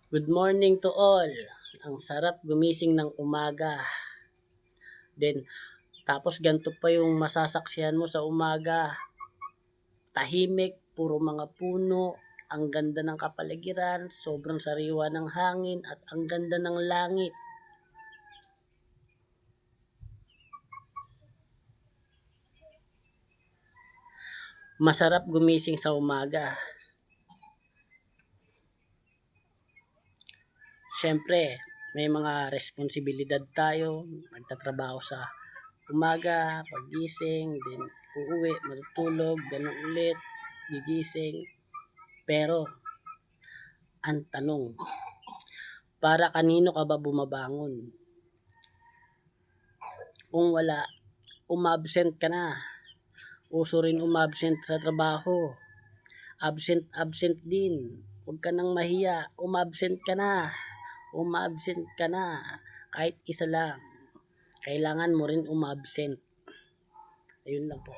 Good morning to all. Ang sarap gumising ng umaga. Then, tapos ganito pa yung masasaksihan mo sa umaga. Tahimik, puro mga puno, ang ganda ng kapaligiran, sobrang sariwa ng hangin, at ang ganda ng langit. Masarap gumising sa umaga. Siyempre, may mga responsibilidad tayo, magtatrabaho sa umaga, paggising, then uuwi, matutulog, ganun ulit, gigising. Pero, ang tanong, para kanino ka ba bumabangon? Kung wala, umabsent ka na. Uso rin umabsent sa trabaho. Absent din. Huwag ka nang mahiya. Umabsent ka na. Umabsent ka na. Kahit isa lang. Kailangan mo rin umabsent. Ayun lang po.